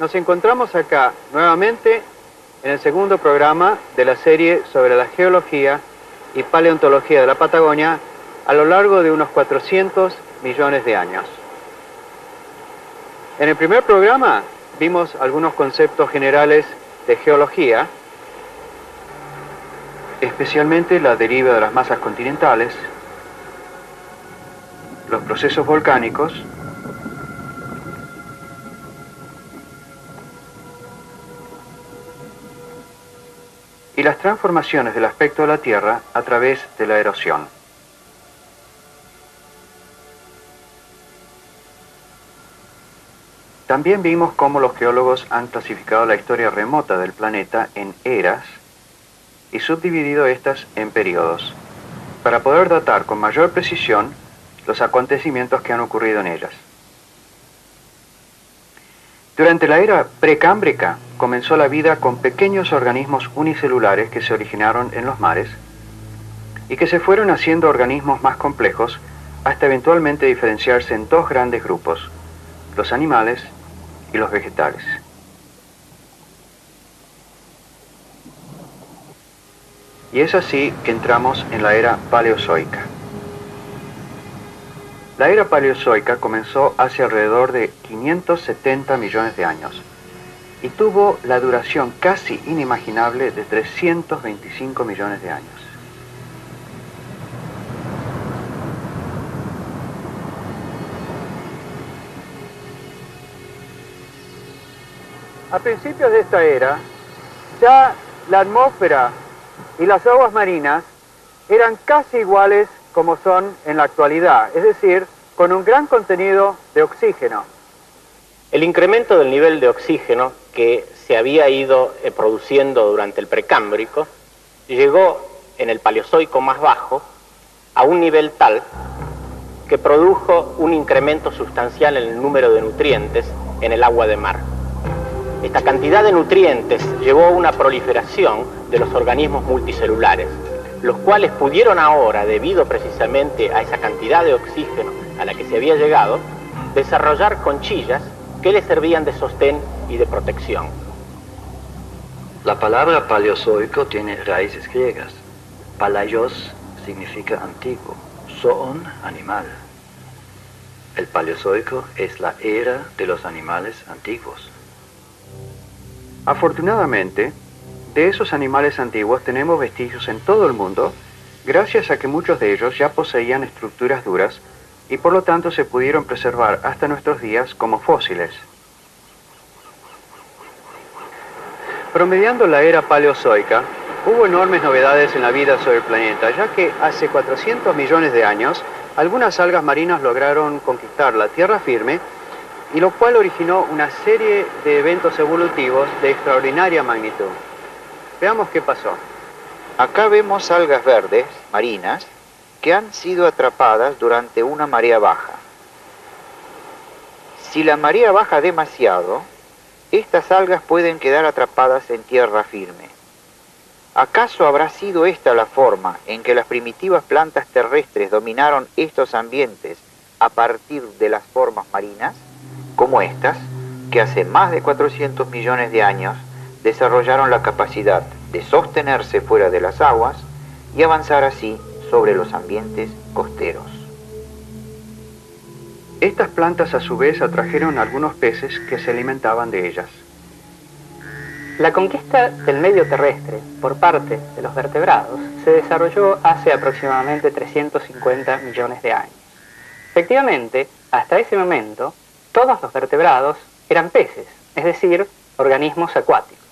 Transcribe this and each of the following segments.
Nos encontramos acá nuevamente en el segundo programa de la serie sobre la geología y paleontología de la Patagonia a lo largo de unos 400 millones de años. En el primer programa vimos algunos conceptos generales de geología, especialmente la deriva de las masas continentales, los procesos volcánicos, y las transformaciones del aspecto de la Tierra a través de la erosión. También vimos cómo los geólogos han clasificado la historia remota del planeta en eras y subdividido estas en periodos, para poder datar con mayor precisión los acontecimientos que han ocurrido en ellas. Durante la era precámbrica comenzó la vida con pequeños organismos unicelulares que se originaron en los mares y que se fueron haciendo organismos más complejos hasta eventualmente diferenciarse en dos grandes grupos, los animales y los vegetales. Y es así que entramos en la era paleozoica. La era paleozoica comenzó hace alrededor de 570 millones de años y tuvo la duración casi inimaginable de 325 millones de años. A principios de esta era, ya la atmósfera y las aguas marinas eran casi iguales como son en la actualidad, es decir, con un gran contenido de oxígeno. El incremento del nivel de oxígeno que se había ido produciendo durante el precámbrico llegó en el paleozoico más bajo a un nivel tal que produjo un incremento sustancial en el número de nutrientes en el agua de mar. Esta cantidad de nutrientes llevó a una proliferación de los organismos multicelulares, los cuales pudieron ahora, debido precisamente a esa cantidad de oxígeno a la que se había llegado, desarrollar conchillas que les servían de sostén y de protección. La palabra paleozoico tiene raíces griegas. Palaios significa antiguo, zoon, animal. El paleozoico es la era de los animales antiguos. Afortunadamente, de esos animales antiguos tenemos vestigios en todo el mundo, gracias a que muchos de ellos ya poseían estructuras duras y por lo tanto se pudieron preservar hasta nuestros días como fósiles. Promediando la era paleozoica, hubo enormes novedades en la vida sobre el planeta, ya que hace 400 millones de años algunas algas marinas lograron conquistar la tierra firme, y lo cual originó una serie de eventos evolutivos de extraordinaria magnitud. Veamos qué pasó. Acá vemos algas verdes marinas que han sido atrapadas durante una marea baja. Si la marea baja demasiado, estas algas pueden quedar atrapadas en tierra firme. ¿Acaso habrá sido esta la forma en que las primitivas plantas terrestres dominaron estos ambientes a partir de las formas marinas, como estas, que hace más de 400 millones de años desarrollaron la capacidad de sostenerse fuera de las aguas y avanzar así sobre los ambientes costeros? Estas plantas a su vez atrajeron algunos peces que se alimentaban de ellas. La conquista del medio terrestre por parte de los vertebrados se desarrolló hace aproximadamente 350 millones de años. Efectivamente, hasta ese momento, todos los vertebrados eran peces, es decir, organismos acuáticos.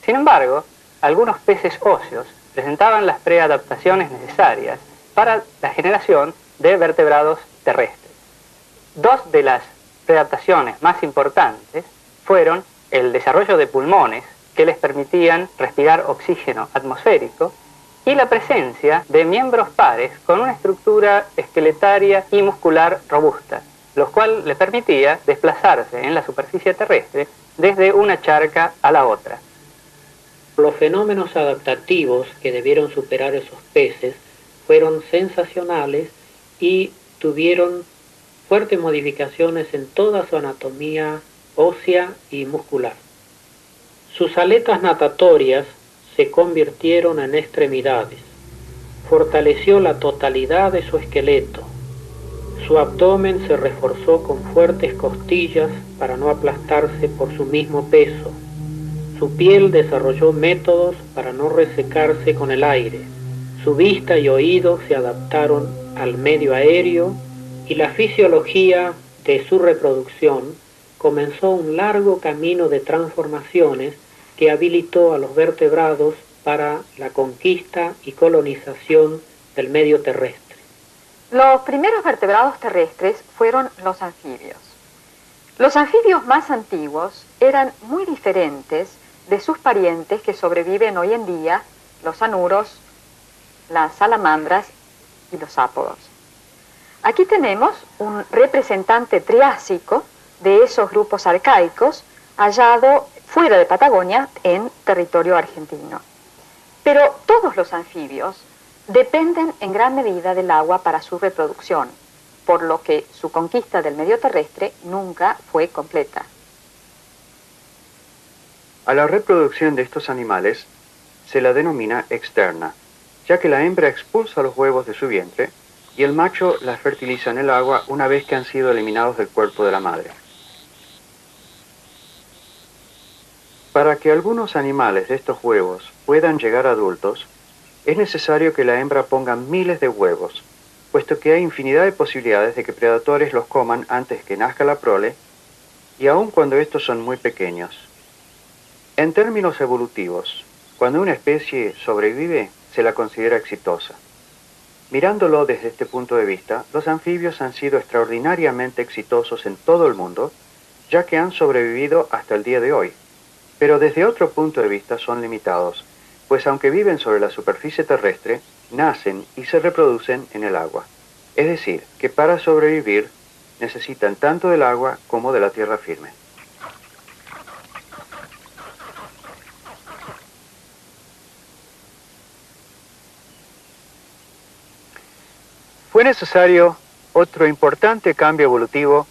Sin embargo, algunos peces óseos presentaban las preadaptaciones necesarias para la generación de vertebrados terrestres. Dos de las preadaptaciones más importantes fueron el desarrollo de pulmones que les permitían respirar oxígeno atmosférico y la presencia de miembros pares con una estructura esqueletaria y muscular robusta, lo cual les permitía desplazarse en la superficie terrestre desde una charca a la otra. Los fenómenos adaptativos que debieron superar esos peces fueron sensacionales y tuvieron fuertes modificaciones en toda su anatomía ósea y muscular. Sus aletas natatorias se convirtieron en extremidades. Fortaleció la totalidad de su esqueleto. Su abdomen se reforzó con fuertes costillas para no aplastarse por su mismo peso. Su piel desarrolló métodos para no resecarse con el aire. Su vista y oído se adaptaron al medio aéreo y la fisiología de su reproducción comenzó un largo camino de transformaciones que habilitó a los vertebrados para la conquista y colonización del medio terrestre. Los primeros vertebrados terrestres fueron los anfibios. Los anfibios más antiguos eran muy diferentes de sus parientes que sobreviven hoy en día, los anuros, las salamandras y los sápodos. Aquí tenemos un representante triásico de esos grupos arcaicos hallado fuera de Patagonia en territorio argentino. Pero todos los anfibios dependen en gran medida del agua para su reproducción, por lo que su conquista del medio terrestre nunca fue completa. A la reproducción de estos animales se la denomina externa, ya que la hembra expulsa los huevos de su vientre y el macho las fertiliza en el agua una vez que han sido eliminados del cuerpo de la madre. Para que algunos animales de estos huevos puedan llegar a adultos, es necesario que la hembra ponga miles de huevos, puesto que hay infinidad de posibilidades de que predadores los coman antes que nazca la prole, y aun cuando estos son muy pequeños. En términos evolutivos, cuando una especie sobrevive, se la considera exitosa. Mirándolo desde este punto de vista, los anfibios han sido extraordinariamente exitosos en todo el mundo, ya que han sobrevivido hasta el día de hoy. Pero desde otro punto de vista son limitados, pues aunque viven sobre la superficie terrestre, nacen y se reproducen en el agua. Es decir, que para sobrevivir necesitan tanto del agua como de la tierra firme. Fue necesario otro importante cambio evolutivo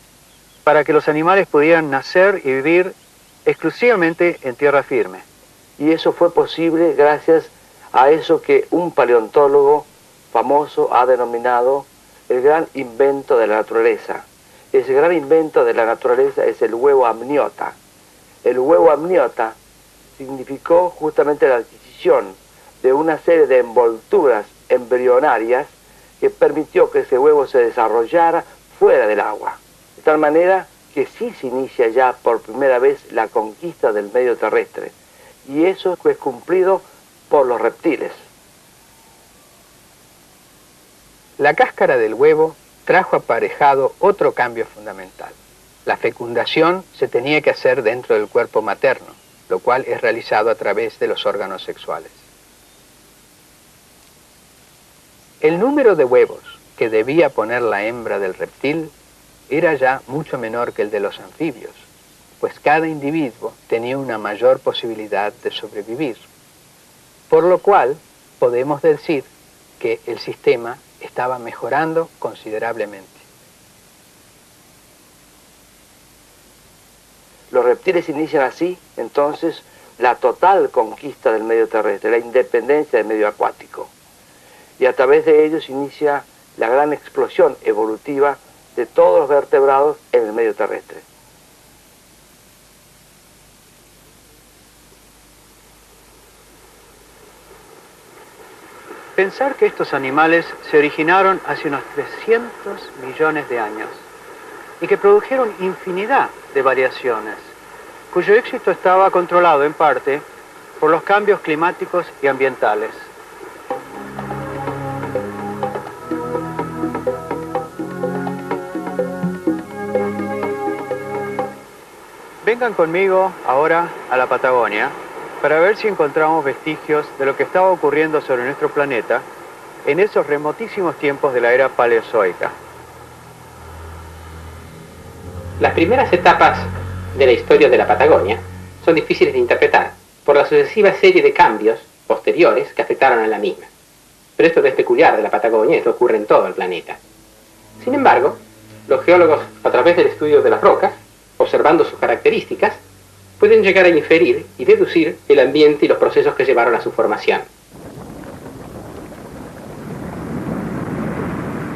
para que los animales pudieran nacer y vivir exclusivamente en tierra firme. Y eso fue posible gracias a eso que un paleontólogo famoso ha denominado el gran invento de la naturaleza. Ese gran invento de la naturaleza es el huevo amniota. El huevo amniota significó justamente la adquisición de una serie de envolturas embrionarias que permitió que ese huevo se desarrollara fuera del agua. De tal manera que sí se inicia ya por primera vez la conquista del medio terrestre. Y eso es cumplido por los reptiles. La cáscara del huevo trajo aparejado otro cambio fundamental. La fecundación se tenía que hacer dentro del cuerpo materno, lo cual es realizado a través de los órganos sexuales. El número de huevos que debía poner la hembra del reptil era ya mucho menor que el de los anfibios, pues cada individuo tenía una mayor posibilidad de sobrevivir, por lo cual podemos decir que el sistema estaba mejorando considerablemente. Los reptiles inician así, entonces, la total conquista del medio terrestre, la independencia del medio acuático. Y a través de ellos inicia la gran explosión evolutiva de todos los vertebrados en el medio terrestre. Pensar que estos animales se originaron hace unos 300 millones de años y que produjeron infinidad de variaciones, cuyo éxito estaba controlado en parte por los cambios climáticos y ambientales. Vengan conmigo ahora a la Patagonia para ver si encontramos vestigios de lo que estaba ocurriendo sobre nuestro planeta en esos remotísimos tiempos de la era paleozoica. Las primeras etapas de la historia de la Patagonia son difíciles de interpretar por la sucesiva serie de cambios posteriores que afectaron a la misma. Pero esto no es peculiar de la Patagonia, esto ocurre en todo el planeta. Sin embargo, los geólogos, a través del estudio de las rocas, observando sus características, pueden llegar a inferir y deducir el ambiente y los procesos que llevaron a su formación.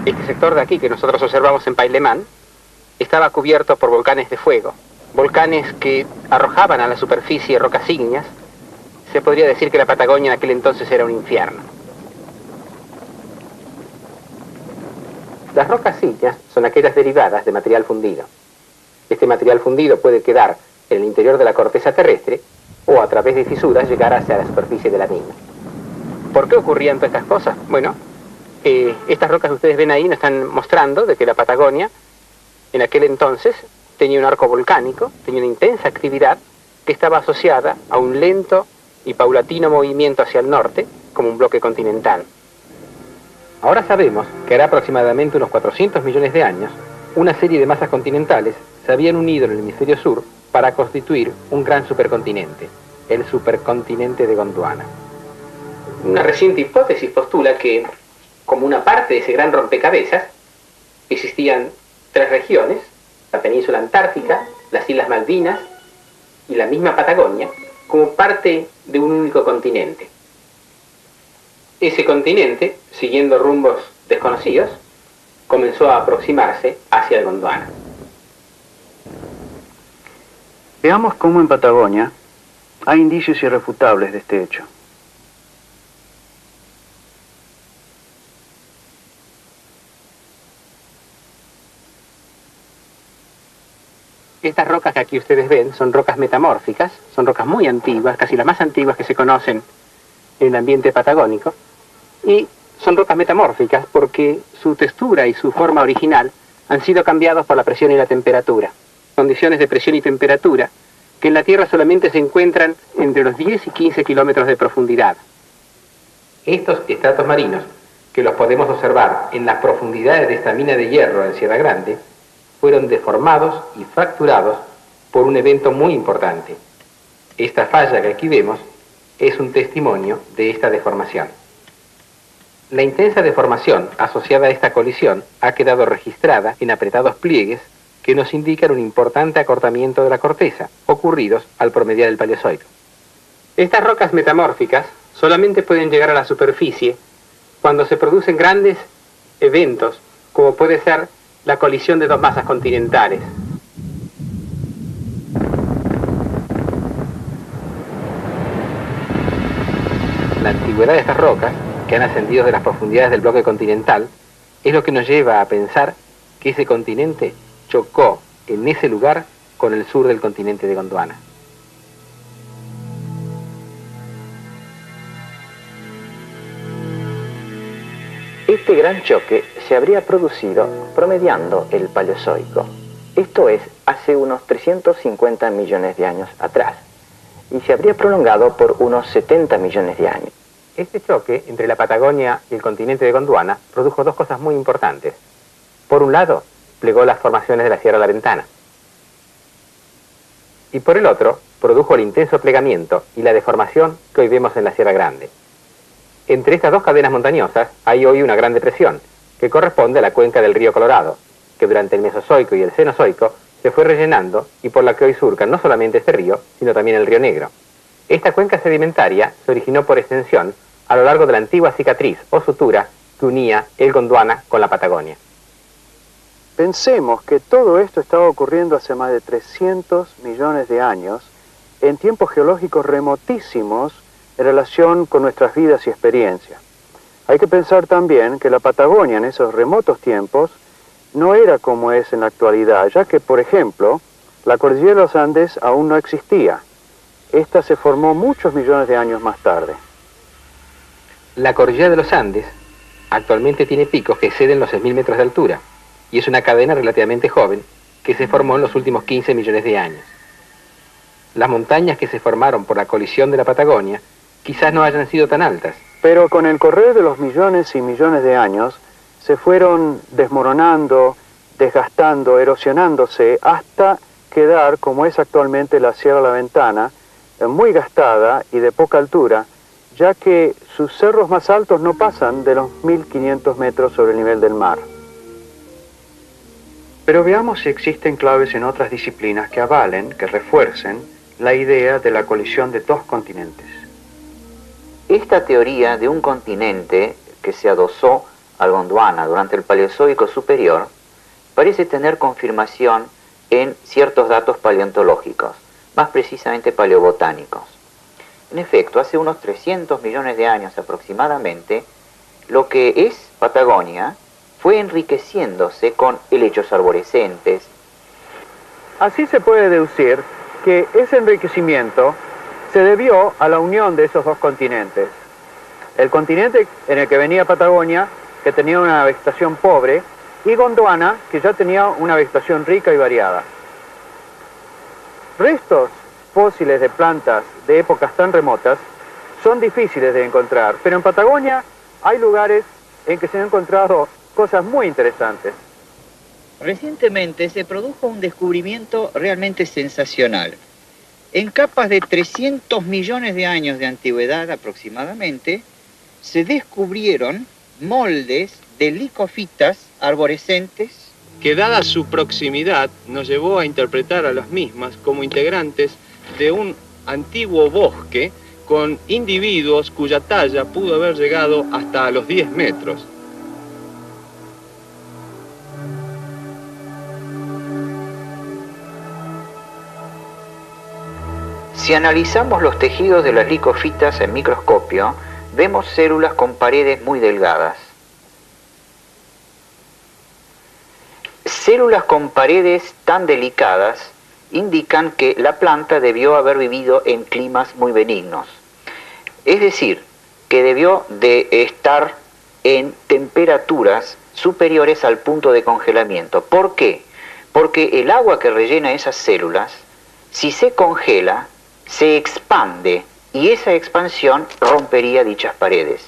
Este sector de aquí que nosotros observamos en Pailemán estaba cubierto por volcanes de fuego, volcanes que arrojaban a la superficie rocas ígneas. Se podría decir que la Patagonia en aquel entonces era un infierno. Las rocas ígneas son aquellas derivadas de material fundido. Este material fundido puede quedar en el interior de la corteza terrestre o a través de fisuras llegar hacia la superficie de la misma. ¿Por qué ocurrían todas estas cosas? Bueno, estas rocas que ustedes ven ahí nos están mostrando de que la Patagonia en aquel entonces tenía un arco volcánico, tenía una intensa actividad que estaba asociada a un lento y paulatino movimiento hacia el norte como un bloque continental. Ahora sabemos que hará aproximadamente unos 400 millones de años una serie de masas continentales se habían unido en el hemisferio sur para constituir un gran supercontinente, el supercontinente de Gondwana. Una reciente hipótesis postula que, como una parte de ese gran rompecabezas, existían tres regiones, la península antártica, las Islas Malvinas y la misma Patagonia, como parte de un único continente. Ese continente, siguiendo rumbos desconocidos, comenzó a aproximarse hacia el Gondwana. Veamos cómo en Patagonia hay indicios irrefutables de este hecho. Estas rocas que aquí ustedes ven son rocas metamórficas, son rocas muy antiguas, casi las más antiguas que se conocen en el ambiente patagónico, y son rocas metamórficas porque su textura y su forma original han sido cambiados por la presión y la temperatura. Condiciones de presión y temperatura que en la Tierra solamente se encuentran entre los 10 y 15 kilómetros de profundidad. Estos estratos marinos, que los podemos observar en las profundidades de esta mina de hierro en Sierra Grande, fueron deformados y fracturados por un evento muy importante. Esta falla que aquí vemos es un testimonio de esta deformación. La intensa deformación asociada a esta colisión ha quedado registrada en apretados pliegues que nos indican un importante acortamiento de la corteza, ocurridos al promediar el Paleozoico. Estas rocas metamórficas solamente pueden llegar a la superficie cuando se producen grandes eventos, como puede ser la colisión de dos masas continentales. La antigüedad de estas rocas, que han ascendido de las profundidades del bloque continental, es lo que nos lleva a pensar que ese continente chocó en ese lugar con el sur del continente de Gondwana. Este gran choque se habría producido promediando el Paleozoico, esto es, hace unos 350 millones de años atrás, y se habría prolongado por unos 70 millones de años. Este choque entre la Patagonia y el continente de Gondwana produjo dos cosas muy importantes. Por un lado, plegó las formaciones de la Sierra La Ventana. Y por el otro, produjo el intenso plegamiento y la deformación que hoy vemos en la Sierra Grande. Entre estas dos cadenas montañosas hay hoy una gran depresión, que corresponde a la cuenca del río Colorado, que durante el Mesozoico y el Cenozoico se fue rellenando y por la que hoy surcan no solamente este río, sino también el río Negro. Esta cuenca sedimentaria se originó por extensión a lo largo de la antigua cicatriz o sutura que unía el Gondwana con la Patagonia. Pensemos que todo esto estaba ocurriendo hace más de 300 millones de años, en tiempos geológicos remotísimos en relación con nuestras vidas y experiencias. Hay que pensar también que la Patagonia en esos remotos tiempos no era como es en la actualidad, ya que, por ejemplo, la cordillera de los Andes aún no existía. Esta se formó muchos millones de años más tarde. La cordillera de los Andes actualmente tiene picos que exceden los 6.000 metros de altura y es una cadena relativamente joven que se formó en los últimos 15 millones de años. Las montañas que se formaron por la colisión de la Patagonia quizás no hayan sido tan altas. Pero con el correr de los millones y millones de años se fueron desmoronando, desgastando, erosionándose hasta quedar como es actualmente la Sierra La Ventana, muy gastada y de poca altura, ya que sus cerros más altos no pasan de los 1.500 metros sobre el nivel del mar. Pero veamos si existen claves en otras disciplinas que avalen, que refuercen la idea de la colisión de dos continentes. Esta teoría de un continente que se adosó al Gondwana durante el Paleozoico superior parece tener confirmación en ciertos datos paleontológicos, más precisamente paleobotánicos. En efecto, hace unos 300 millones de años aproximadamente, lo que es Patagonia fue enriqueciéndose con helechos arborescentes. Así se puede deducir que ese enriquecimiento se debió a la unión de esos dos continentes. El continente en el que venía Patagonia, que tenía una vegetación pobre, y Gondwana, que ya tenía una vegetación rica y variada. Restos fósiles de plantas de épocas tan remotas son difíciles de encontrar, pero en Patagonia hay lugares en que se han encontrado cosas muy interesantes. Recientemente se produjo un descubrimiento realmente sensacional. En capas de 300 millones de años de antigüedad aproximadamente, se descubrieron moldes de licofitas arborescentes que dada su proximidad nos llevó a interpretar a las mismas como integrantes de un antiguo bosque con individuos cuya talla pudo haber llegado hasta los 10 metros. Si analizamos los tejidos de las licofitas en microscopio, vemos células con paredes muy delgadas. Células con paredes tan delicadas indican que la planta debió haber vivido en climas muy benignos. Es decir, que debió de estar en temperaturas superiores al punto de congelamiento. ¿Por qué? Porque el agua que rellena esas células, si se congela, se expande y esa expansión rompería dichas paredes.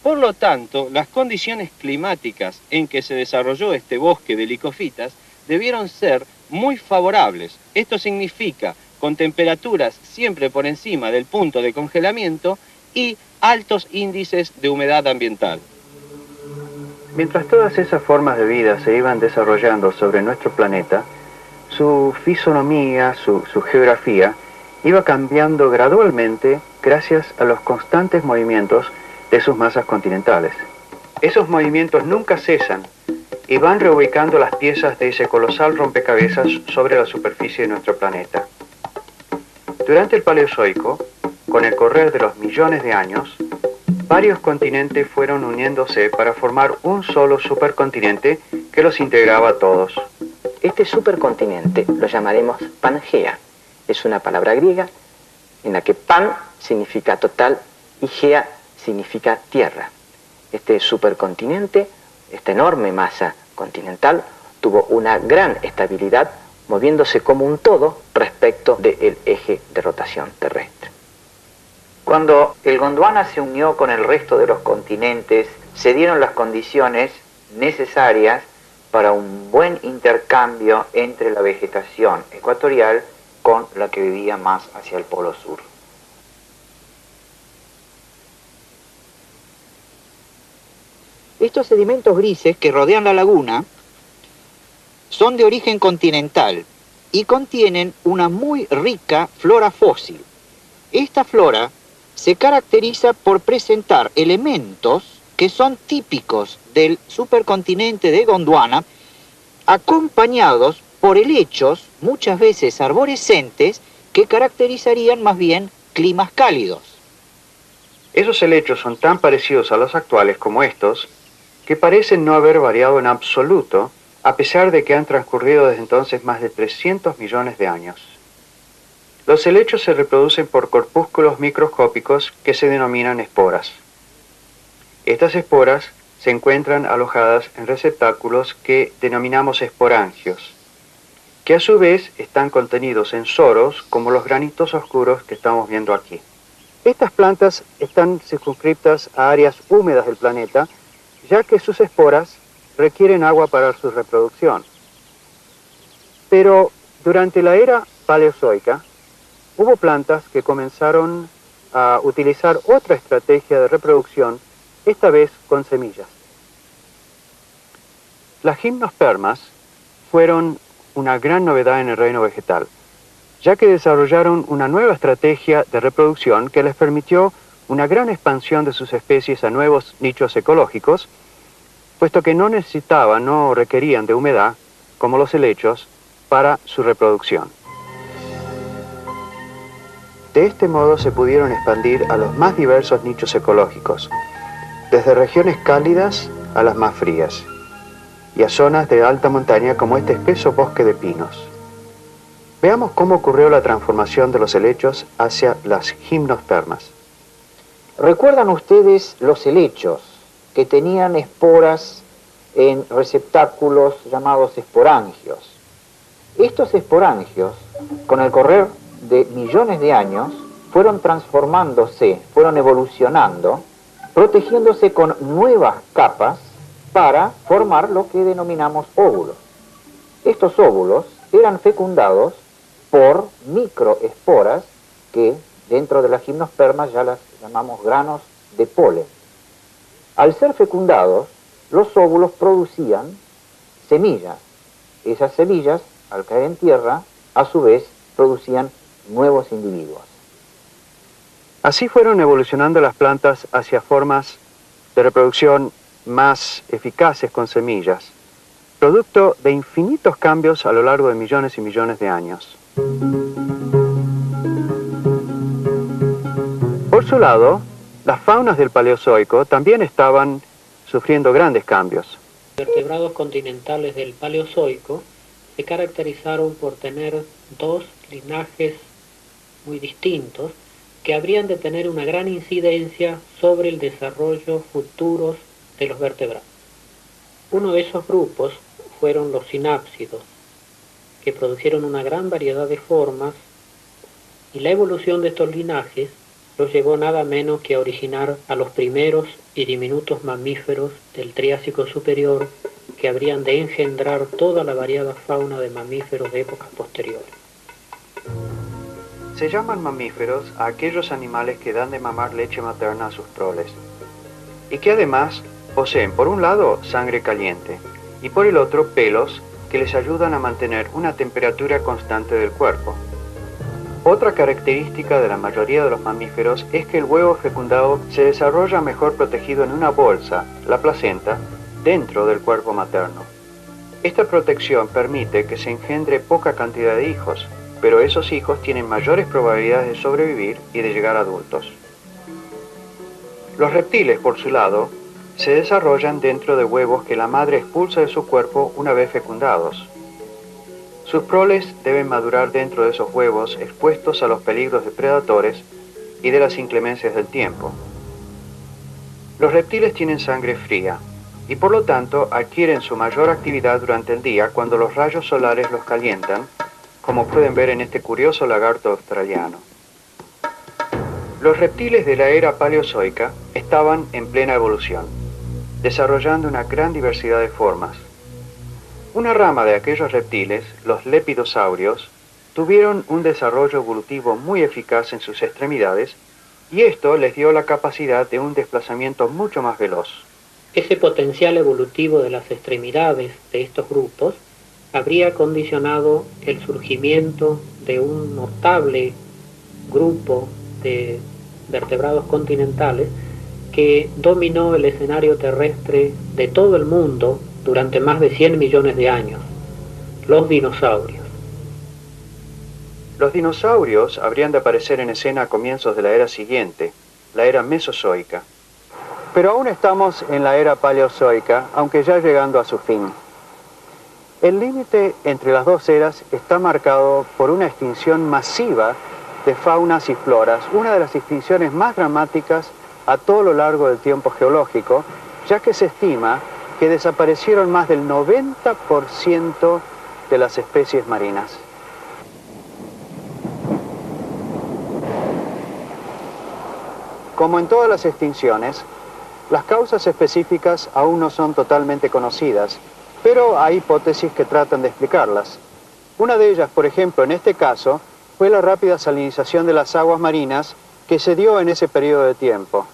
Por lo tanto, las condiciones climáticas en que se desarrolló este bosque de licofitas debieron ser muy favorables. Esto significa con temperaturas siempre por encima del punto de congelamiento y altos índices de humedad ambiental. Mientras todas esas formas de vida se iban desarrollando sobre nuestro planeta, su fisonomía, su geografía, iba cambiando gradualmente gracias a los constantes movimientos de sus masas continentales. Esos movimientos nunca cesan y van reubicando las piezas de ese colosal rompecabezas sobre la superficie de nuestro planeta. Durante el Paleozoico, con el correr de los millones de años, varios continentes fueron uniéndose para formar un solo supercontinente que los integraba a todos. Este supercontinente lo llamaremos Pangea. Es una palabra griega en la que pan significa total y gea significa tierra. Este supercontinente, esta enorme masa continental, tuvo una gran estabilidad moviéndose como un todo respecto del eje de rotación terrestre. Cuando el Gondwana se unió con el resto de los continentes, se dieron las condiciones necesarias para un buen intercambio entre la vegetación ecuatorial con la que vivía más hacia el polo sur. Estos sedimentos grises que rodean la laguna son de origen continental y contienen una muy rica flora fósil. Esta flora se caracteriza por presentar elementos que son típicos del supercontinente de Gondwana, acompañados por helechos, muchas veces arborescentes, que caracterizarían más bien climas cálidos. Esos helechos son tan parecidos a los actuales como estos, que parecen no haber variado en absoluto, a pesar de que han transcurrido desde entonces más de 300 millones de años. Los helechos se reproducen por corpúsculos microscópicos que se denominan esporas. Estas esporas se encuentran alojadas en receptáculos que denominamos esporangios, que a su vez están contenidos en soros como los granitos oscuros que estamos viendo aquí. Estas plantas están circunscriptas a áreas húmedas del planeta, ya que sus esporas requieren agua para su reproducción. Pero durante la era paleozoica, hubo plantas que comenzaron a utilizar otra estrategia de reproducción, esta vez con semillas. Las gimnospermas fueron una gran novedad en el reino vegetal, ya que desarrollaron una nueva estrategia de reproducción que les permitió una gran expansión de sus especies a nuevos nichos ecológicos, puesto que no requerían de humedad, como los helechos, para su reproducción. De este modo se pudieron expandir a los más diversos nichos ecológicos, desde regiones cálidas a las más frías, y a zonas de alta montaña como este espeso bosque de pinos. Veamos cómo ocurrió la transformación de los helechos hacia las gimnospermas. ¿Recuerdan ustedes los helechos que tenían esporas en receptáculos llamados esporangios? Estos esporangios, con el correr de millones de años, fueron transformándose, fueron evolucionando, protegiéndose con nuevas capas para formar lo que denominamos óvulos. Estos óvulos eran fecundados por microesporas que dentro de las gimnospermas ya las llamamos granos de polen. Al ser fecundados, los óvulos producían semillas. Esas semillas, al caer en tierra, a su vez producían nuevos individuos. Así fueron evolucionando las plantas hacia formas de reproducción más eficaces con semillas, producto de infinitos cambios a lo largo de millones y millones de años. Por su lado, las faunas del Paleozoico también estaban sufriendo grandes cambios. Los vertebrados continentales del Paleozoico se caracterizaron por tener dos linajes muy distintos que habrían de tener una gran incidencia sobre el desarrollo futuro de los vertebrados. Uno de esos grupos fueron los sinápsidos, que produjeron una gran variedad de formas, y la evolución de estos linajes los llevó nada menos que a originar a los primeros y diminutos mamíferos del Triásico superior, que habrían de engendrar toda la variada fauna de mamíferos de épocas posteriores. Se llaman mamíferos a aquellos animales que dan de mamar leche materna a sus proles, y que además poseen por un lado sangre caliente, y por el otro pelos que les ayudan a mantener una temperatura constante del cuerpo. Otra característica de la mayoría de los mamíferos es que el huevo fecundado se desarrolla mejor protegido en una bolsa, la placenta, dentro del cuerpo materno. Esta protección permite que se engendre poca cantidad de hijos, pero esos hijos tienen mayores probabilidades de sobrevivir y de llegar a adultos. Los reptiles, por su lado, se desarrollan dentro de huevos que la madre expulsa de su cuerpo una vez fecundados. Sus proles deben madurar dentro de esos huevos expuestos a los peligros de predadores y de las inclemencias del tiempo. Los reptiles tienen sangre fría y por lo tanto adquieren su mayor actividad durante el día cuando los rayos solares los calientan, como pueden ver en este curioso lagarto australiano. Los reptiles de la era paleozoica estaban en plena evolución, desarrollando una gran diversidad de formas. Una rama de aquellos reptiles, los lepidosaurios, tuvieron un desarrollo evolutivo muy eficaz en sus extremidades y esto les dio la capacidad de un desplazamiento mucho más veloz. Ese potencial evolutivo de las extremidades de estos grupos habría condicionado el surgimiento de un notable grupo de vertebrados continentales que dominó el escenario terrestre de todo el mundo durante más de 100 millones de años, los dinosaurios. Los dinosaurios habrían de aparecer en escena a comienzos de la era siguiente, la era mesozoica. Pero aún estamos en la era paleozoica, aunque ya llegando a su fin. El límite entre las dos eras está marcado por una extinción masiva de faunas y floras, una de las extinciones más dramáticas a todo lo largo del tiempo geológico, ya que se estima que desaparecieron más del 90% de las especies marinas. Como en todas las extinciones, las causas específicas aún no son totalmente conocidas, pero hay hipótesis que tratan de explicarlas. Una de ellas, por ejemplo, en este caso, fue la rápida salinización de las aguas marinas que se dio en ese periodo de tiempo.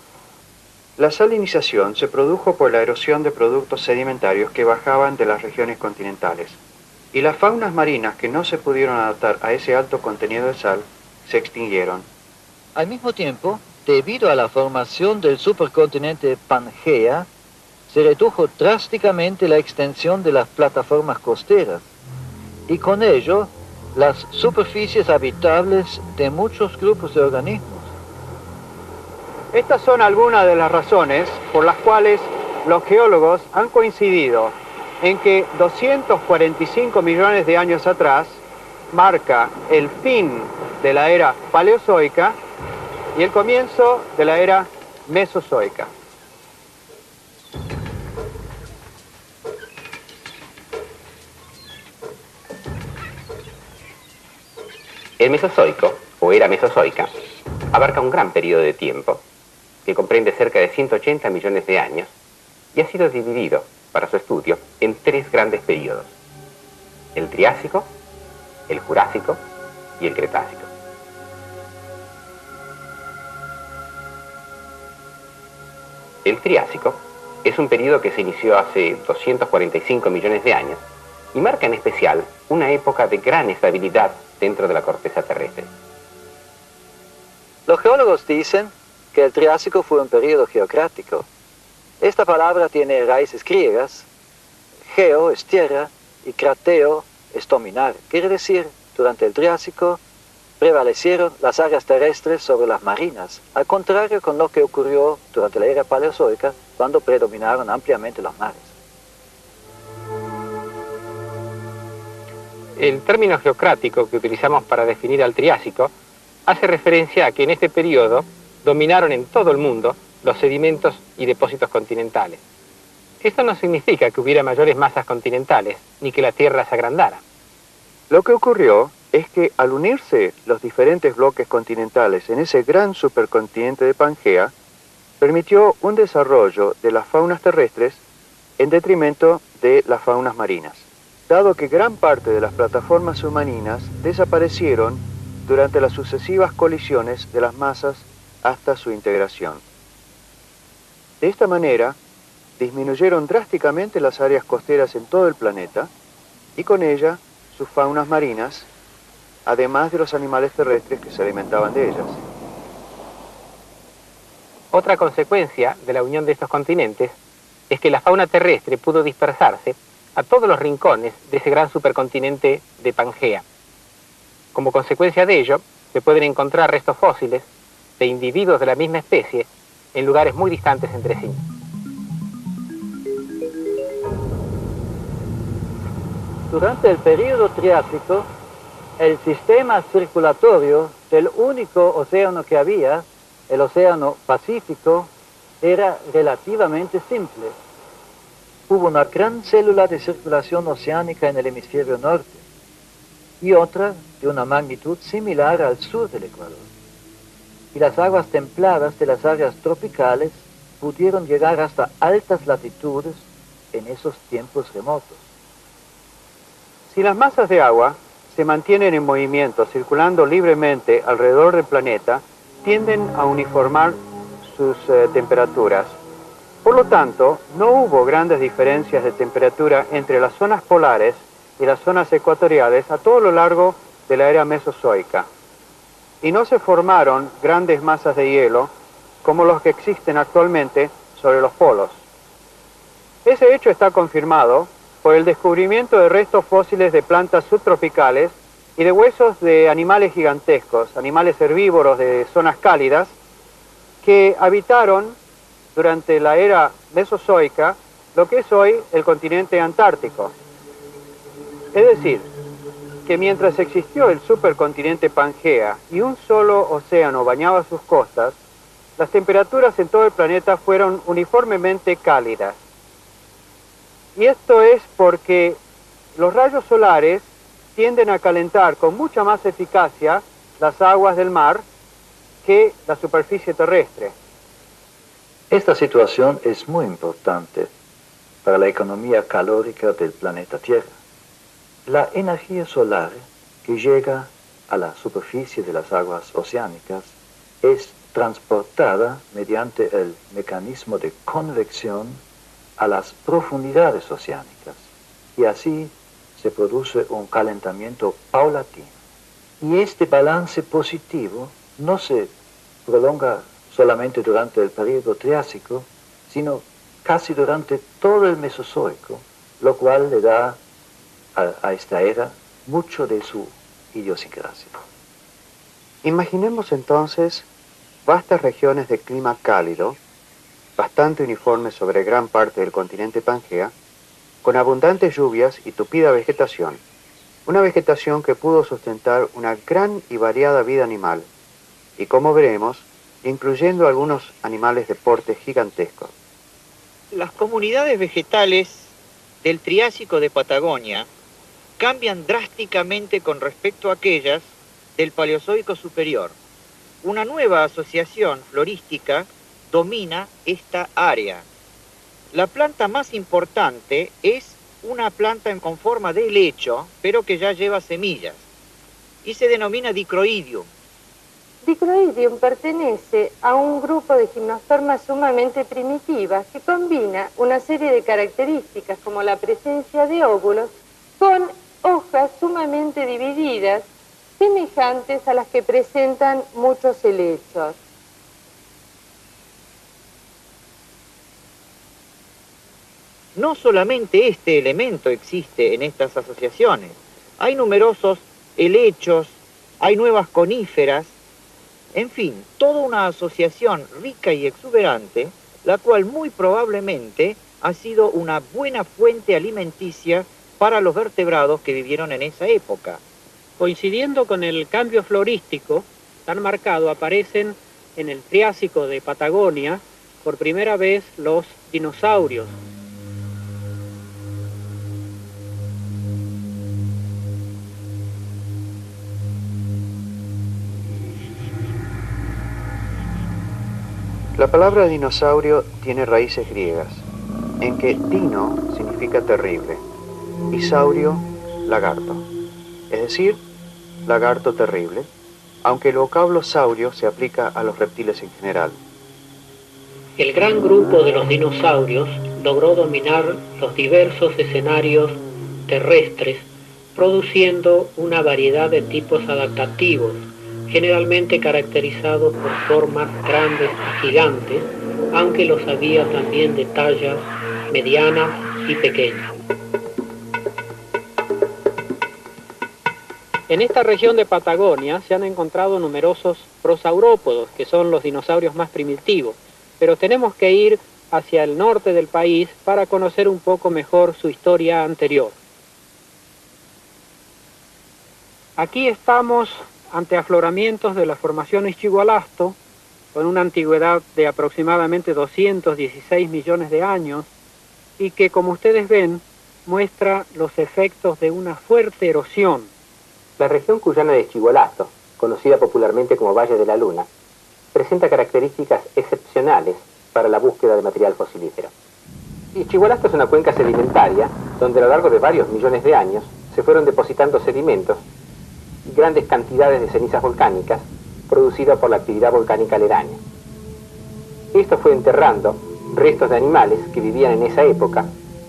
La salinización se produjo por la erosión de productos sedimentarios que bajaban de las regiones continentales. y las faunas marinas que no se pudieron adaptar a ese alto contenido de sal se extinguieron. Al mismo tiempo, debido a la formación del supercontinente Pangea, se redujo drásticamente la extensión de las plataformas costeras y con ello las superficies habitables de muchos grupos de organismos. Estas son algunas de las razones por las cuales los geólogos han coincidido en que 245 millones de años atrás marca el fin de la era paleozoica y el comienzo de la era mesozoica. El Mesozoico, o era mesozoica, abarca un gran periodo de tiempo que comprende cerca de 180 millones de años y ha sido dividido, para su estudio, en 3 grandes periodos: el Triásico, el Jurásico y el Cretácico. El Triásico es un periodo que se inició hace 245 millones de años y marca en especial una época de gran estabilidad dentro de la corteza terrestre. Los geólogos dicen que el Triásico fue un periodo geocrático. Esta palabra tiene raíces griegas. Geo es tierra y crateo es dominar. Quiere decir, durante el Triásico prevalecieron las áreas terrestres sobre las marinas, al contrario con lo que ocurrió durante la era paleozoica, cuando predominaron ampliamente los mares. El término geocrático que utilizamos para definir al Triásico hace referencia a que en este periodo dominaron en todo el mundo los sedimentos y depósitos continentales. Esto no significa que hubiera mayores masas continentales, ni que la Tierra se agrandara. Lo que ocurrió es que al unirse los diferentes bloques continentales en ese gran supercontinente de Pangea, permitió un desarrollo de las faunas terrestres en detrimento de las faunas marinas, dado que gran parte de las plataformas submarinas desaparecieron durante las sucesivas colisiones de las masas hasta su integración. De esta manera, disminuyeron drásticamente las áreas costeras en todo el planeta y con ella sus faunas marinas, además de los animales terrestres que se alimentaban de ellas. Otra consecuencia de la unión de estos continentes es que la fauna terrestre pudo dispersarse a todos los rincones de ese gran supercontinente de Pangea. Como consecuencia de ello, se pueden encontrar restos fósiles de individuos de la misma especie en lugares muy distantes entre sí. Durante el período Triásico, el sistema circulatorio del único océano que había, el Océano Pacífico, era relativamente simple. Hubo una gran célula de circulación oceánica en el hemisferio norte y otra de una magnitud similar al sur del Ecuador. Y las aguas templadas de las áreas tropicales pudieron llegar hasta altas latitudes en esos tiempos remotos. Si las masas de agua se mantienen en movimiento, circulando libremente alrededor del planeta, tienden a uniformar sus temperaturas. Por lo tanto, no hubo grandes diferencias de temperatura entre las zonas polares y las zonas ecuatoriales a todo lo largo de la era mesozoica. Y no se formaron grandes masas de hielo como los que existen actualmente sobre los polos. Ese hecho está confirmado por el descubrimiento de restos fósiles de plantas subtropicales y de huesos de animales gigantescos, animales herbívoros de zonas cálidas, que habitaron durante la era mesozoica lo que es hoy el continente antártico. Es decir, que mientras existió el supercontinente Pangea y un solo océano bañaba sus costas, las temperaturas en todo el planeta fueron uniformemente cálidas. Y esto es porque los rayos solares tienden a calentar con mucha más eficacia las aguas del mar que la superficie terrestre. Esta situación es muy importante para la economía calórica del planeta Tierra. La energía solar que llega a la superficie de las aguas oceánicas es transportada mediante el mecanismo de convección a las profundidades oceánicas y así se produce un calentamiento paulatino. Y este balance positivo no se prolonga solamente durante el periodo Triásico, sino casi durante todo el Mesozoico, lo cual le da a esta era mucho de su idiosincrasia. Imaginemos entonces vastas regiones de clima cálido, bastante uniformes sobre gran parte del continente Pangea, con abundantes lluvias y tupida vegetación, una vegetación que pudo sustentar una gran y variada vida animal, y como veremos, incluyendo algunos animales de porte gigantesco. Las comunidades vegetales del Triásico de Patagonia cambian drásticamente con respecto a aquellas del Paleozoico superior. Una nueva asociación florística domina esta área. La planta más importante es una planta con forma de helecho, pero que ya lleva semillas, y se denomina Dicroidium. Dicroidium pertenece a un grupo de gimnospermas sumamente primitivas que combina una serie de características como la presencia de óvulos con hojas sumamente divididas, semejantes a las que presentan muchos helechos. No solamente este elemento existe en estas asociaciones, hay numerosos helechos, hay nuevas coníferas, en fin, toda una asociación rica y exuberante, la cual muy probablemente ha sido una buena fuente alimenticia para los vertebrados que vivieron en esa época. Coincidiendo con el cambio florístico tan marcado, aparecen en el Triásico de Patagonia por primera vez los dinosaurios. La palabra dinosaurio tiene raíces griegas, en que dino significa terrible y saurio, lagarto, es decir, lagarto terrible, aunque el vocablo saurio se aplica a los reptiles en general. El gran grupo de los dinosaurios logró dominar los diversos escenarios terrestres, produciendo una variedad de tipos adaptativos, generalmente caracterizados por formas grandes y gigantes, aunque los había también de tallas medianas y pequeñas. En esta región de Patagonia se han encontrado numerosos prosaurópodos, que son los dinosaurios más primitivos, pero tenemos que ir hacia el norte del país para conocer un poco mejor su historia anterior. Aquí estamos ante afloramientos de la formación Ischigualasto, con una antigüedad de aproximadamente 216 millones de años, y que, como ustedes ven, muestra los efectos de una fuerte erosión. La región cuyana de Ischigualasto, conocida popularmente como Valle de la Luna, presenta características excepcionales para la búsqueda de material fosilífero. Ischigualasto es una cuenca sedimentaria donde a lo largo de varios millones de años se fueron depositando sedimentos y grandes cantidades de cenizas volcánicas producidas por la actividad volcánica aledaña. Esto fue enterrando restos de animales que vivían en esa época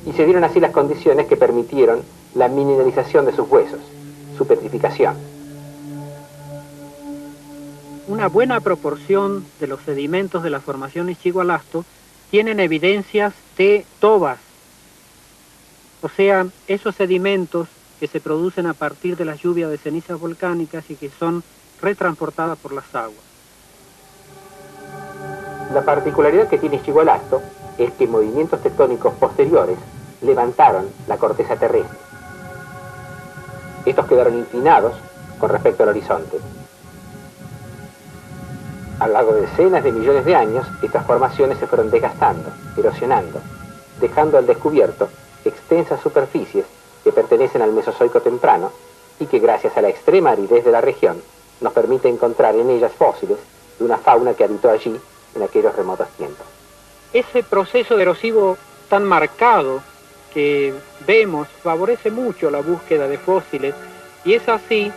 y se dieron así las condiciones que permitieron la mineralización de sus huesos, su petrificación. Una buena proporción de los sedimentos de la formación Ischigualasto tienen evidencias de tobas, o sea, esos sedimentos que se producen a partir de la lluvia de cenizas volcánicas y que son retransportadas por las aguas. La particularidad que tiene Ischigualasto es que movimientos tectónicos posteriores levantaron la corteza terrestre. Estos quedaron inclinados con respecto al horizonte. A lo largo de decenas de millones de años, estas formaciones se fueron desgastando, erosionando, dejando al descubierto extensas superficies que pertenecen al Mesozoico temprano y que gracias a la extrema aridez de la región nos permite encontrar en ellas fósiles de una fauna que habitó allí en aquellos remotos tiempos. Ese proceso erosivo tan marcado que vemos favorece mucho la búsqueda de fósiles, y es así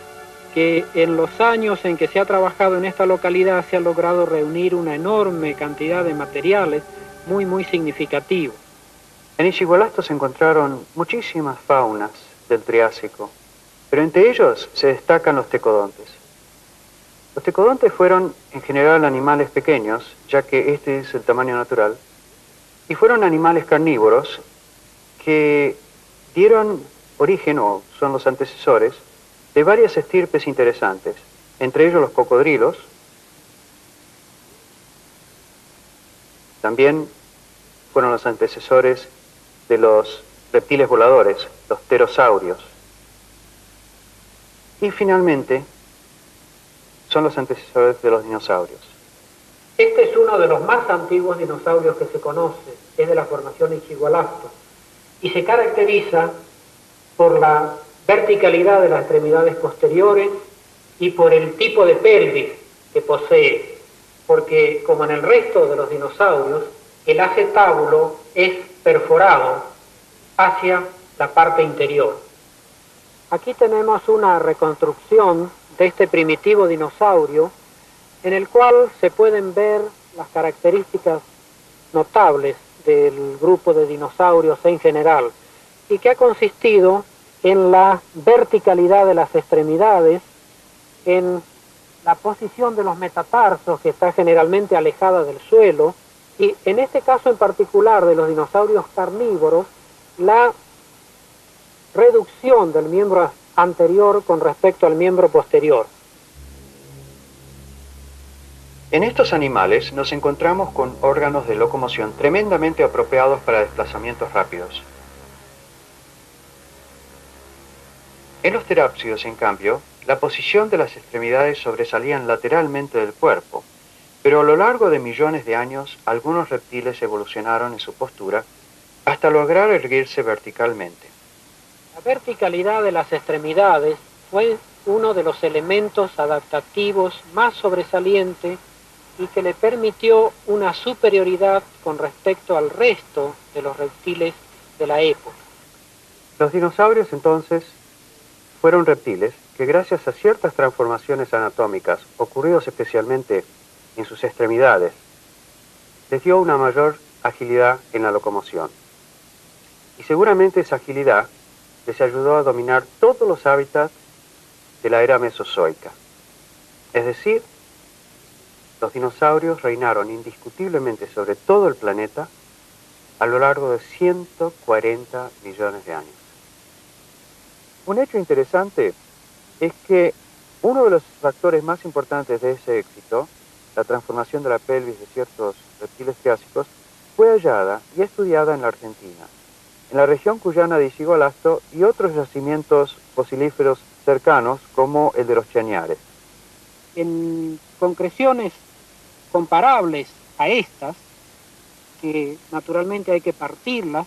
que en los años en que se ha trabajado en esta localidad se ha logrado reunir una enorme cantidad de materiales muy significativos. En Ischigualasto se encontraron muchísimas faunas del Triásico, pero entre ellos se destacan los tecodontes. Los tecodontes fueron en general animales pequeños, ya que este es el tamaño natural, y fueron animales carnívoros que dieron origen, o son los antecesores, de varias estirpes interesantes, entre ellos los cocodrilos. También fueron los antecesores de los reptiles voladores, los pterosaurios. Y finalmente, son los antecesores de los dinosaurios. Este es uno de los más antiguos dinosaurios que se conoce, es de la formación Ischigualasto, y se caracteriza por la verticalidad de las extremidades posteriores y por el tipo de pelvis que posee, porque como en el resto de los dinosaurios, el acetábulo es perforado hacia la parte interior. Aquí tenemos una reconstrucción de este primitivo dinosaurio en el cual se pueden ver las características notables del grupo de dinosaurios en general y que ha consistido en la verticalidad de las extremidades, en la posición de los metatarsos que está generalmente alejada del suelo y en este caso en particular de los dinosaurios carnívoros, la reducción del miembro anterior con respecto al miembro posterior. En estos animales nos encontramos con órganos de locomoción tremendamente apropiados para desplazamientos rápidos. En los terápsidos, en cambio, la posición de las extremidades sobresalían lateralmente del cuerpo, pero a lo largo de millones de años algunos reptiles evolucionaron en su postura hasta lograr erguirse verticalmente. La verticalidad de las extremidades fue uno de los elementos adaptativos más sobresalientes y que le permitió una superioridad con respecto al resto de los reptiles de la época. Los dinosaurios entonces fueron reptiles que gracias a ciertas transformaciones anatómicas ocurridas especialmente en sus extremidades, les dio una mayor agilidad en la locomoción. Y seguramente esa agilidad les ayudó a dominar todos los hábitats de la era mesozoica. Es decir, los dinosaurios reinaron indiscutiblemente sobre todo el planeta a lo largo de 140 millones de años. Un hecho interesante es que uno de los factores más importantes de ese éxito, la transformación de la pelvis de ciertos reptiles triásicos, fue hallada y estudiada en la Argentina, en la región cuyana de Ischigualasto y otros yacimientos fosilíferos cercanos como el de los Chañares. En concreciones comparables a estas, que naturalmente hay que partirlas,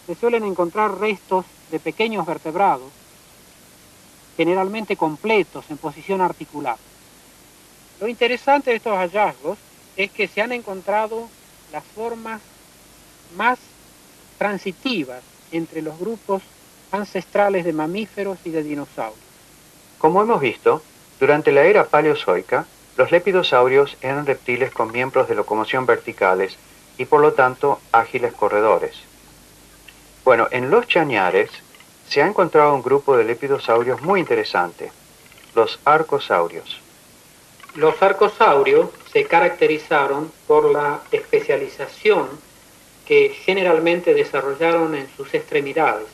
se suelen encontrar restos de pequeños vertebrados, generalmente completos, en posición articulada. Lo interesante de estos hallazgos es que se han encontrado las formas más transitivas entre los grupos ancestrales de mamíferos y de dinosaurios. Como hemos visto, durante la era paleozoica, los lepidosaurios eran reptiles con miembros de locomoción verticales y por lo tanto ágiles corredores. Bueno, en los Chañares se ha encontrado un grupo de lepidosaurios muy interesante, los arcosaurios. Los arcosaurios se caracterizaron por la especialización que generalmente desarrollaron en sus extremidades,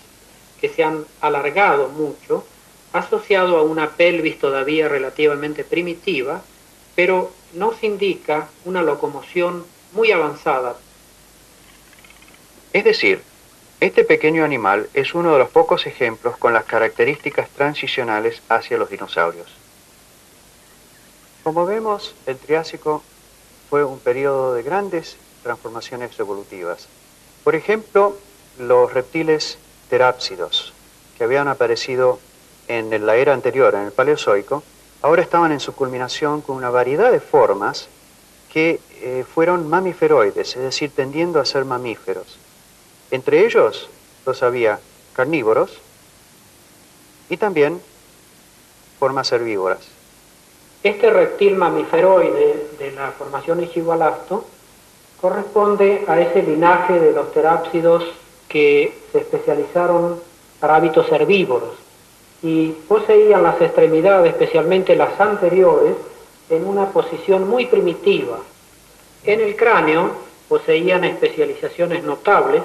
que se han alargado mucho, asociado a una pelvis todavía relativamente primitiva, pero nos indica una locomoción muy avanzada. Es decir, este pequeño animal es uno de los pocos ejemplos con las características transicionales hacia los dinosaurios. Como vemos, el Triásico fue un periodo de grandes transformaciones evolutivas. Por ejemplo, los reptiles terápsidos, que habían aparecido en la era anterior, en el Paleozoico, ahora estaban en su culminación con una variedad de formas que fueron mamiferoides, es decir, tendiendo a ser mamíferos. Entre ellos los había carnívoros y también formas herbívoras. Este reptil mamiferoide de la formación Ischigualasto corresponde a ese linaje de los terápsidos que se especializaron para hábitos herbívoros y poseían las extremidades, especialmente las anteriores, en una posición muy primitiva. En el cráneo poseían especializaciones notables,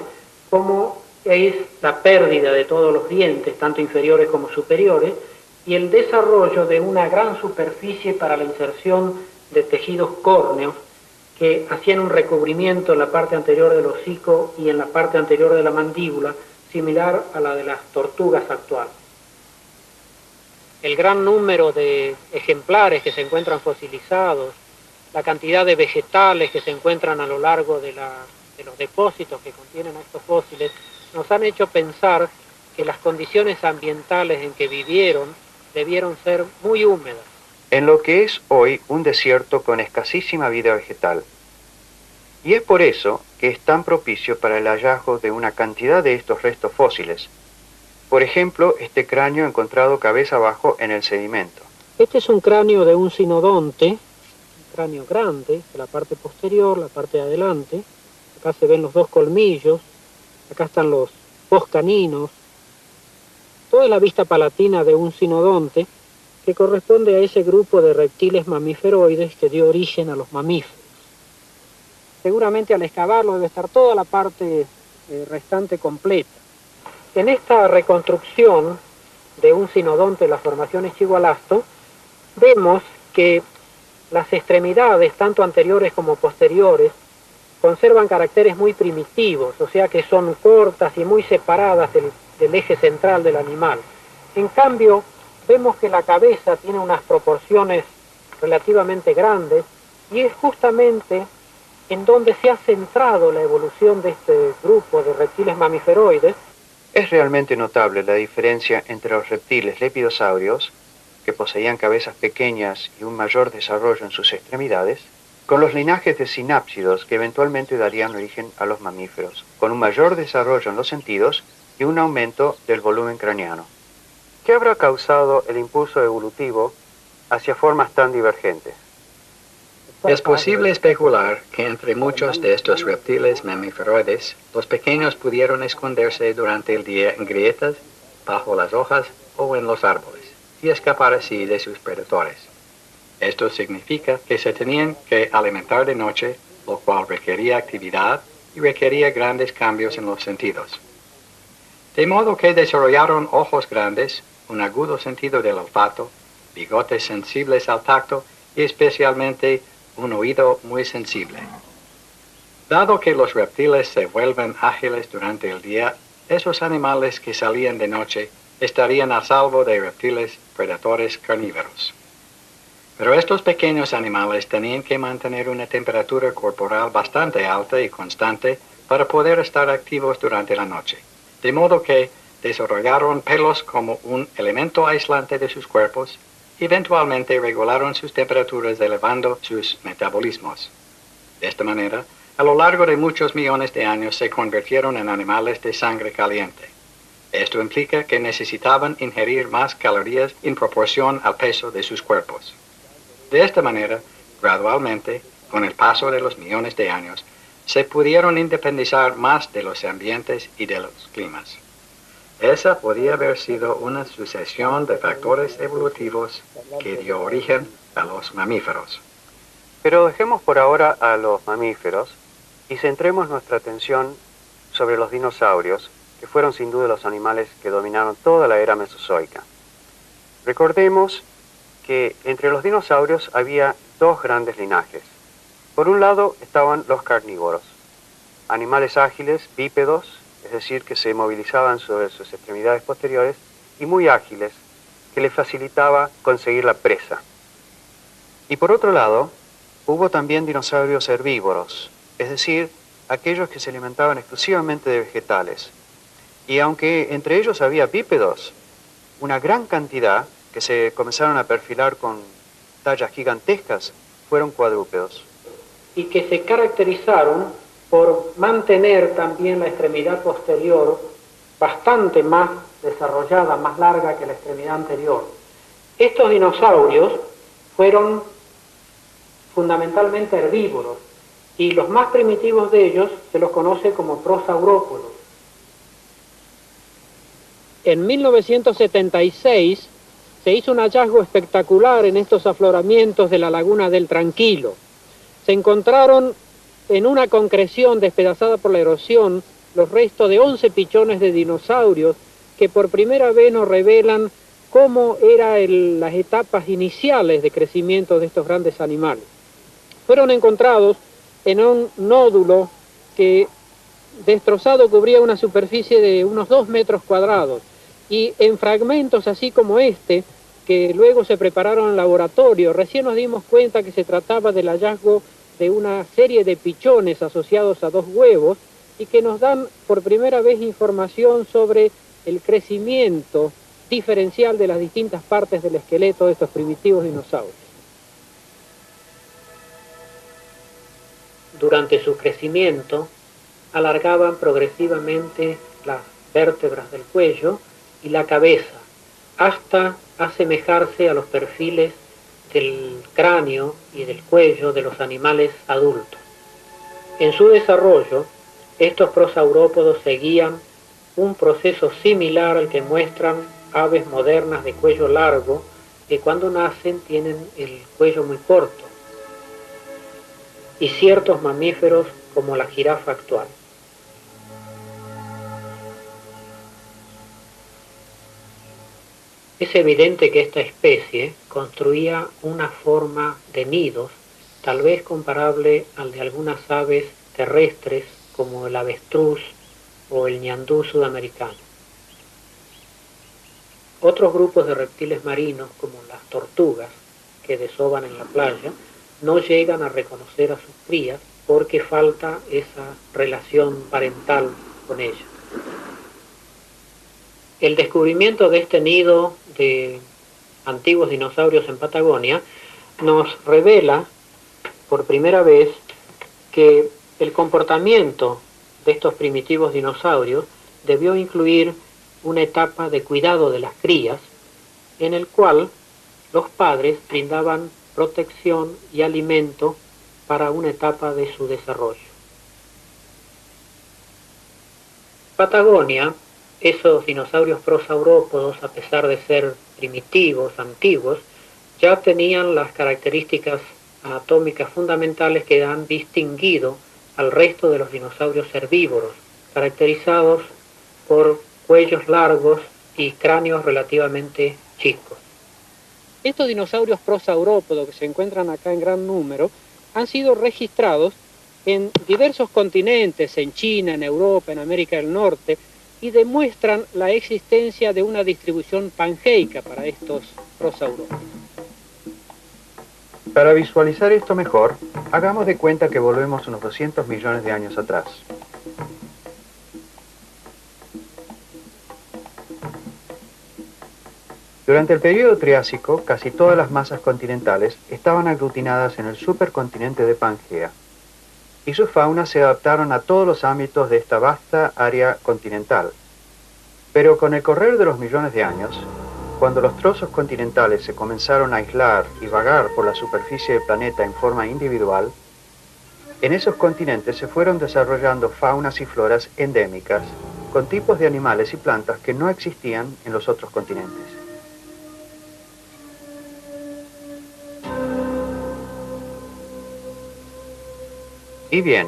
como es la pérdida de todos los dientes, tanto inferiores como superiores, y el desarrollo de una gran superficie para la inserción de tejidos córneos que hacían un recubrimiento en la parte anterior del hocico y en la parte anterior de la mandíbula, similar a la de las tortugas actuales. El gran número de ejemplares que se encuentran fosilizados, la cantidad de vegetales que se encuentran a lo largo de los depósitos que contienen estos fósiles, nos han hecho pensar que las condiciones ambientales en que vivieron debieron ser muy húmedas. En lo que es hoy un desierto con escasísima vida vegetal. Y es por eso que es tan propicio para el hallazgo de una cantidad de estos restos fósiles. Por ejemplo, este cráneo encontrado cabeza abajo en el sedimento. Este es un cráneo de un sinodonte, un cráneo grande, de la parte posterior, la parte de adelante. Acá se ven los dos colmillos, acá están los poscaninos. Toda la vista palatina de un sinodonte que corresponde a ese grupo de reptiles mamiferoides que dio origen a los mamíferos. Seguramente al excavarlo debe estar toda la parte restante completa. En esta reconstrucción de un sinodonte de la formación Ischigualasto, vemos que las extremidades, tanto anteriores como posteriores, conservan caracteres muy primitivos, o sea que son cortas y muy separadas del eje central del animal. En cambio, vemos que la cabeza tiene unas proporciones relativamente grandes y es justamente en donde se ha centrado la evolución de este grupo de reptiles mamiferoides. Es realmente notable la diferencia entre los reptiles lepidosaurios, que poseían cabezas pequeñas y un mayor desarrollo en sus extremidades, con los linajes de sinápsidos que eventualmente darían origen a los mamíferos, con un mayor desarrollo en los sentidos y un aumento del volumen craneano. ¿Qué habrá causado el impulso evolutivo hacia formas tan divergentes? Es posible especular que entre muchos de estos reptiles mamíferoides, los pequeños pudieron esconderse durante el día en grietas, bajo las hojas o en los árboles, y escapar así de sus predadores. Esto significa que se tenían que alimentar de noche, lo cual requería actividad y requería grandes cambios en los sentidos. De modo que desarrollaron ojos grandes, un agudo sentido del olfato, bigotes sensibles al tacto y especialmente un oído muy sensible. Dado que los reptiles se vuelven ágiles durante el día, esos animales que salían de noche estarían a salvo de reptiles predadores carnívoros. Pero estos pequeños animales tenían que mantener una temperatura corporal bastante alta y constante para poder estar activos durante la noche, de modo que desarrollaron pelos como un elemento aislante de sus cuerpos. Eventualmente regularon sus temperaturas elevando sus metabolismos. De esta manera, a lo largo de muchos millones de años se convirtieron en animales de sangre caliente. Esto implica que necesitaban ingerir más calorías en proporción al peso de sus cuerpos. De esta manera, gradualmente, con el paso de los millones de años, se pudieron independizar más de los ambientes y de los climas. Esa podía haber sido una sucesión de factores evolutivos que dio origen a los mamíferos. Pero dejemos por ahora a los mamíferos y centremos nuestra atención sobre los dinosaurios, que fueron sin duda los animales que dominaron toda la era mesozoica. Recordemos que entre los dinosaurios había dos grandes linajes. Por un lado estaban los carnívoros, animales ágiles, bípedos, es decir, que se movilizaban sobre sus extremidades posteriores, y muy ágiles, que les facilitaba conseguir la presa. Y por otro lado, hubo también dinosaurios herbívoros, es decir, aquellos que se alimentaban exclusivamente de vegetales. Y aunque entre ellos había bípedos, una gran cantidad que se comenzaron a perfilar con tallas gigantescas fueron cuadrúpedos. Y que se caracterizaron por mantener también la extremidad posterior bastante más desarrollada, más larga que la extremidad anterior. Estos dinosaurios fueron fundamentalmente herbívoros y los más primitivos de ellos se los conoce como prosaurópodos. en 1976 se hizo un hallazgo espectacular en estos afloramientos de la laguna del Tranquilo. Se encontraron en una concreción despedazada por la erosión los restos de 11 pichones de dinosaurios que por primera vez nos revelan cómo eran las etapas iniciales de crecimiento de estos grandes animales. Fueron encontrados en un nódulo que destrozado cubría una superficie de unos 2 metros cuadrados y en fragmentos así como este, que luego se prepararon en laboratorio, recién nos dimos cuenta que se trataba del hallazgo de una serie de pichones asociados a 2 huevos y que nos dan por primera vez información sobre el crecimiento diferencial de las distintas partes del esqueleto de estos primitivos dinosaurios. Durante su crecimiento, alargaban progresivamente las vértebras del cuello y la cabeza, hasta asemejarse a los perfiles del cráneo y del cuello de los animales adultos. En su desarrollo, estos prosaurópodos seguían un proceso similar al que muestran aves modernas de cuello largo, que cuando nacen tienen el cuello muy corto, y ciertos mamíferos como la jirafa actual. Es evidente que esta especie construía una forma de nidos, tal vez comparable al de algunas aves terrestres como el avestruz o el ñandú sudamericano. Otros grupos de reptiles marinos, como las tortugas, que desovan en la playa, no llegan a reconocer a sus crías porque falta esa relación parental con ellas. El descubrimiento de este nido de antiguos dinosaurios en Patagonia nos revela por primera vez que el comportamiento de estos primitivos dinosaurios debió incluir una etapa de cuidado de las crías, en el cual los padres brindaban protección y alimento para una etapa de su desarrollo. Patagonia, esos dinosaurios prosaurópodos, a pesar de ser primitivos, antiguos, ya tenían las características anatómicas fundamentales que han distinguido al resto de los dinosaurios herbívoros, caracterizados por cuellos largos y cráneos relativamente chicos. Estos dinosaurios prosaurópodos que se encuentran acá en gran número han sido registrados en diversos continentes, en China, en Europa, en América del Norte, y demuestran la existencia de una distribución pangeica para estos prosaurópodos. Para visualizar esto mejor, hagamos de cuenta que volvemos unos 200 millones de años atrás. Durante el período Triásico, casi todas las masas continentales estaban aglutinadas en el supercontinente de Pangea, y sus faunas se adaptaron a todos los ámbitos de esta vasta área continental. Pero con el correr de los millones de años, cuando los trozos continentales se comenzaron a aislar y vagar por la superficie del planeta en forma individual, en esos continentes se fueron desarrollando faunas y floras endémicas, con tipos de animales y plantas que no existían en los otros continentes. Y bien,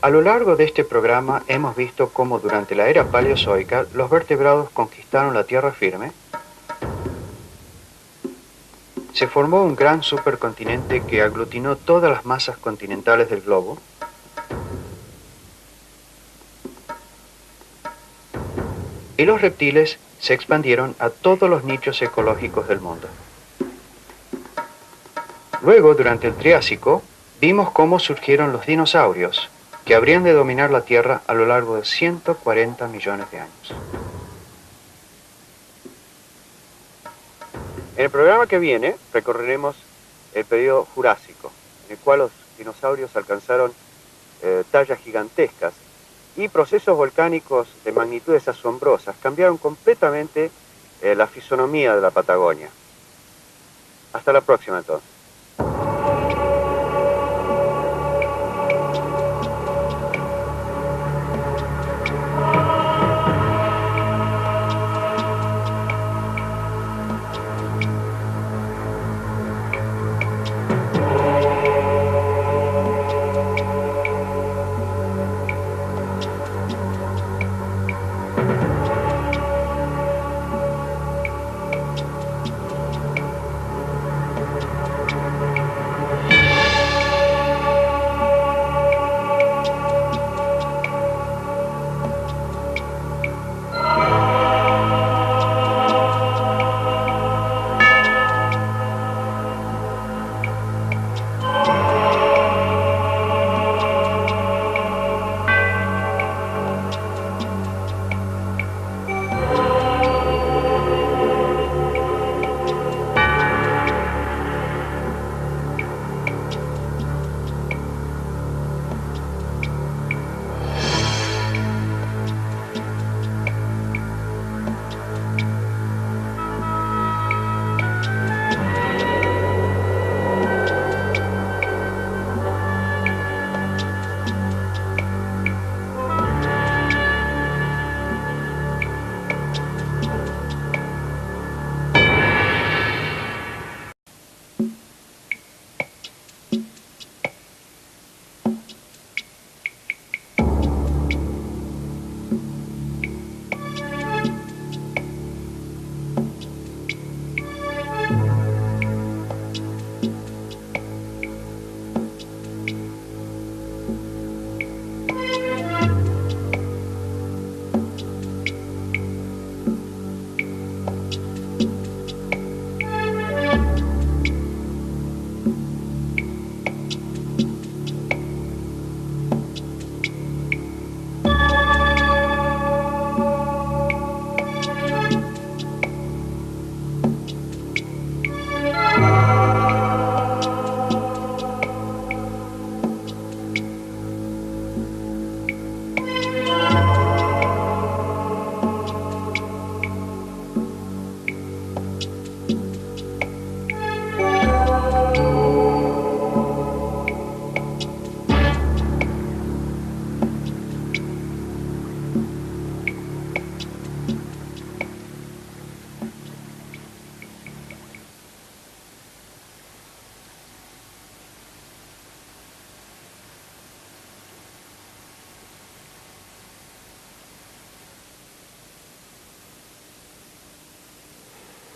a lo largo de este programa hemos visto cómo durante la era paleozoica los vertebrados conquistaron la tierra firme. Se formó un gran supercontinente que aglutinó todas las masas continentales del globo. Y los reptiles se expandieron a todos los nichos ecológicos del mundo. Luego, durante el Triásico, vimos cómo surgieron los dinosaurios, que habrían de dominar la Tierra a lo largo de 140 millones de años. En el programa que viene recorreremos el periodo Jurásico, en el cual los dinosaurios alcanzaron tallas gigantescas y procesos volcánicos de magnitudes asombrosas cambiaron completamente la fisonomía de la Patagonia. Hasta la próxima entonces.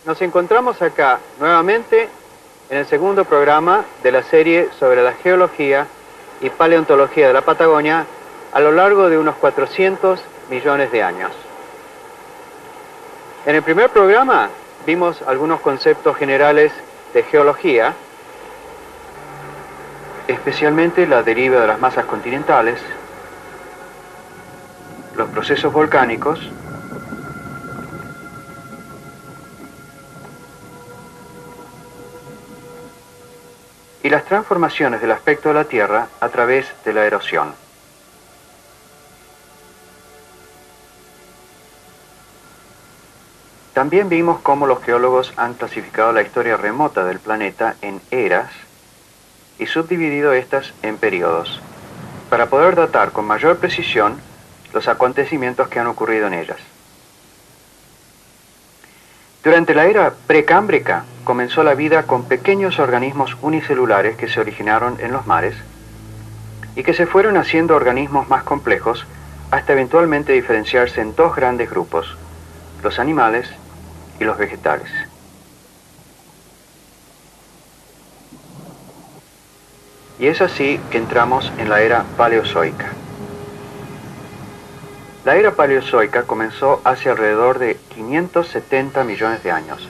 nos encontramos acá nuevamente en el segundo programa de la serie sobre la geología y paleontología de la Patagonia a lo largo de unos 400 millones de años. En el primer programa vimos algunos conceptos generales de geología, especialmente la deriva de las masas continentales, los procesos volcánicos, y las transformaciones del aspecto de la Tierra a través de la erosión. También vimos cómo los geólogos han clasificado la historia remota del planeta en eras y subdividido estas en periodos, para poder datar con mayor precisión los acontecimientos que han ocurrido en ellas. Durante la era precámbrica comenzó la vida con pequeños organismos unicelulares que se originaron en los mares y que se fueron haciendo organismos más complejos hasta eventualmente diferenciarse en dos grandes grupos, los animales y los vegetales. Y es así que entramos en la era paleozoica. La era paleozoica comenzó hace alrededor de 570 millones de años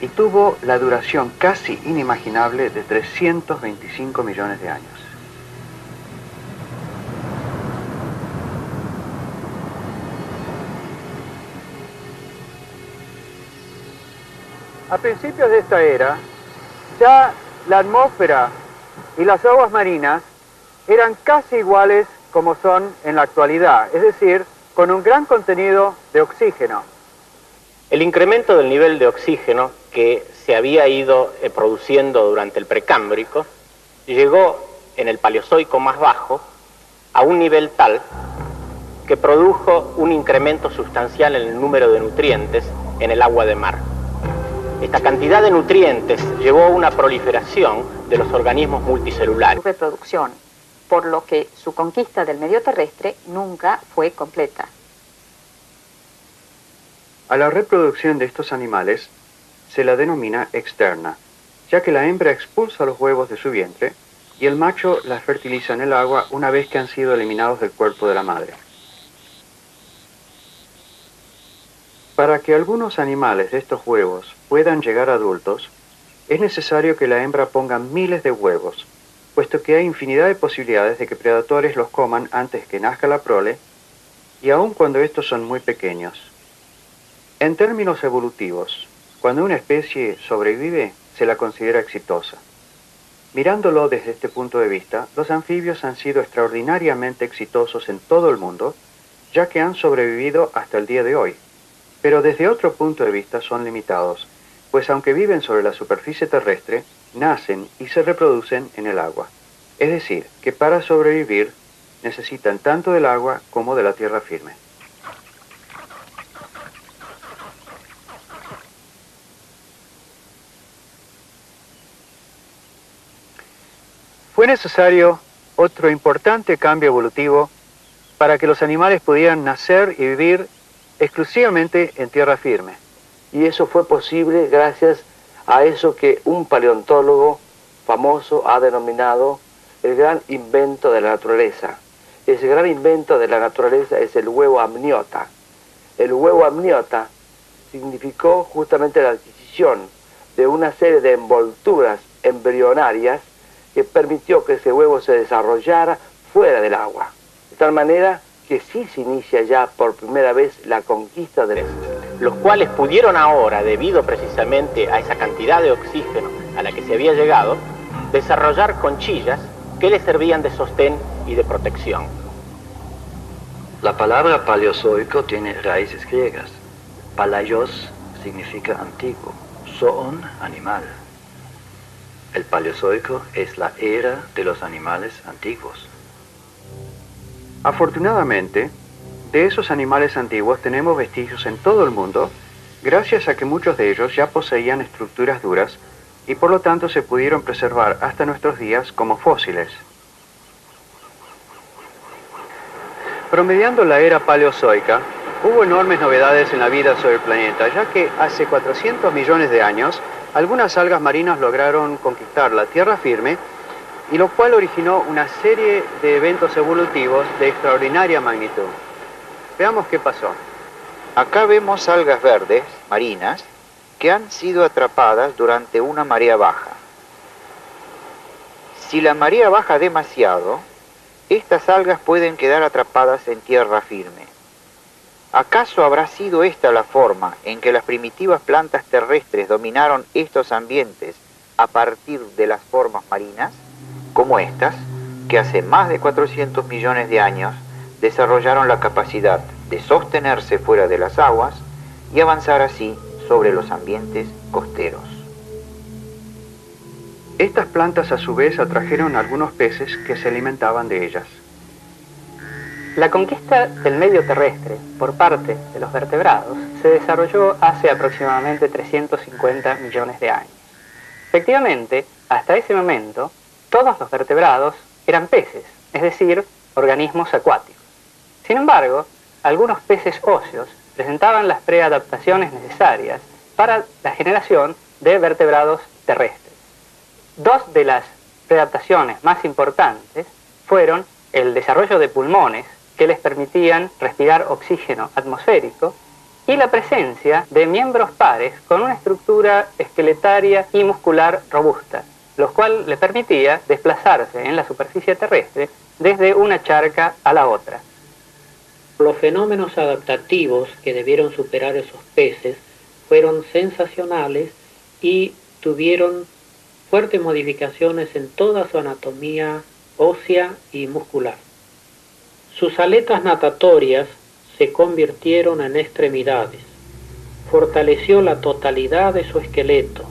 y tuvo la duración casi inimaginable de 325 millones de años. A principios de esta era, ya la atmósfera y las aguas marinas eran casi iguales como son en la actualidad, es decir, con un gran contenido de oxígeno. El incremento del nivel de oxígeno que se había ido produciendo durante el precámbrico llegó en el Paleozoico más bajo a un nivel tal que produjo un incremento sustancial en el número de nutrientes en el agua de mar. Esta cantidad de nutrientes llevó a una proliferación de los organismos multicelulares. Su reproducción, por lo que su conquista del medio terrestre nunca fue completa. A la reproducción de estos animales se la denomina externa, ya que la hembra expulsa los huevos de su vientre y el macho las fertiliza en el agua una vez que han sido eliminados del cuerpo de la madre. Para que algunos animales de estos huevos puedan llegar a adultos, es necesario que la hembra ponga miles de huevos, puesto que hay infinidad de posibilidades de que predadores los coman antes que nazca la prole, y aun cuando estos son muy pequeños. En términos evolutivos, cuando una especie sobrevive, se la considera exitosa. Mirándolo desde este punto de vista, los anfibios han sido extraordinariamente exitosos en todo el mundo, ya que han sobrevivido hasta el día de hoy. Pero desde otro punto de vista son limitados, pues aunque viven sobre la superficie terrestre, nacen y se reproducen en el agua. Es decir, que para sobrevivir necesitan tanto del agua como de la tierra firme. Fue necesario otro importante cambio evolutivo para que los animales pudieran nacer y vivir exclusivamente en tierra firme. Y eso fue posible gracias a eso que un paleontólogo famoso ha denominado el gran invento de la naturaleza. Ese gran invento de la naturaleza es el huevo amniota. El huevo amniota significó justamente la adquisición de una serie de envolturas embrionarias que permitió que ese huevo se desarrollara fuera del agua. De tal manera que sí se inicia ya por primera vez la conquista de los cuales pudieron ahora, debido precisamente a esa cantidad de oxígeno a la que se había llegado, desarrollar conchillas que les servían de sostén y de protección. La palabra paleozoico tiene raíces griegas. Palaios significa antiguo, zoon, animal. El Paleozoico es la era de los animales antiguos. Afortunadamente, de esos animales antiguos tenemos vestigios en todo el mundo, gracias a que muchos de ellos ya poseían estructuras duras y por lo tanto se pudieron preservar hasta nuestros días como fósiles. Promediando la era paleozoica, Hubo enormes novedades en la vida sobre el planeta, ya que hace 400 millones de años, algunas algas marinas lograron conquistar la tierra firme, y lo cual originó una serie de eventos evolutivos de extraordinaria magnitud. Veamos qué pasó. Acá vemos algas verdes, marinas, que han sido atrapadas durante una marea baja. Si la marea baja demasiado, estas algas pueden quedar atrapadas en tierra firme. ¿Acaso habrá sido esta la forma en que las primitivas plantas terrestres dominaron estos ambientes a partir de las formas marinas, como estas, que hace más de 400 millones de años desarrollaron la capacidad de sostenerse fuera de las aguas y avanzar así sobre los ambientes costeros? Estas plantas a su vez atrajeron algunos peces que se alimentaban de ellas. La conquista del medio terrestre por parte de los vertebrados se desarrolló hace aproximadamente 350 millones de años. Efectivamente, hasta ese momento, todos los vertebrados eran peces, es decir, organismos acuáticos. Sin embargo, algunos peces óseos presentaban las preadaptaciones necesarias para la generación de vertebrados terrestres. Dos de las preadaptaciones más importantes fueron el desarrollo de pulmones que les permitían respirar oxígeno atmosférico y la presencia de miembros pares con una estructura esqueletaria y muscular robusta, lo cual les permitía desplazarse en la superficie terrestre desde una charca a la otra. Los fenómenos adaptativos que debieron superar esos peces fueron sensacionales y tuvieron fuertes modificaciones en toda su anatomía ósea y muscular. Sus aletas natatorias se convirtieron en extremidades, fortaleció la totalidad de su esqueleto,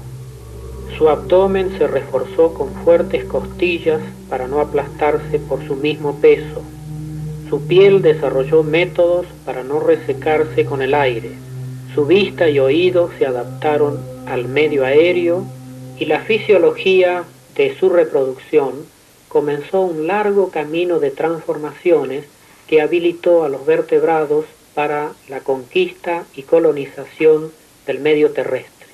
su abdomen se reforzó con fuertes costillas para no aplastarse por su mismo peso, su piel desarrolló métodos para no resecarse con el aire, su vista y oído se adaptaron al medio aéreo y la fisiología de su reproducción comenzó un largo camino de transformaciones que habilitó a los vertebrados para la conquista y colonización del medio terrestre.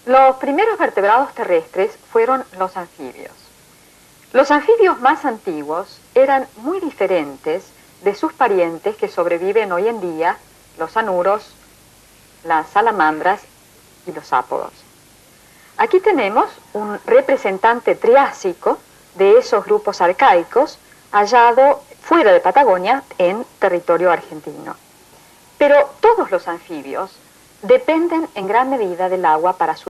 Los primeros vertebrados terrestres fueron los anfibios. Los anfibios más antiguos eran muy diferentes de sus parientes que sobreviven hoy en día, los anuros, las salamandras y los sápodos. Aquí tenemos un representante triásico de esos grupos arcaicos hallado fuera de Patagonia en territorio argentino. Pero todos los anfibios dependen en gran medida del agua para su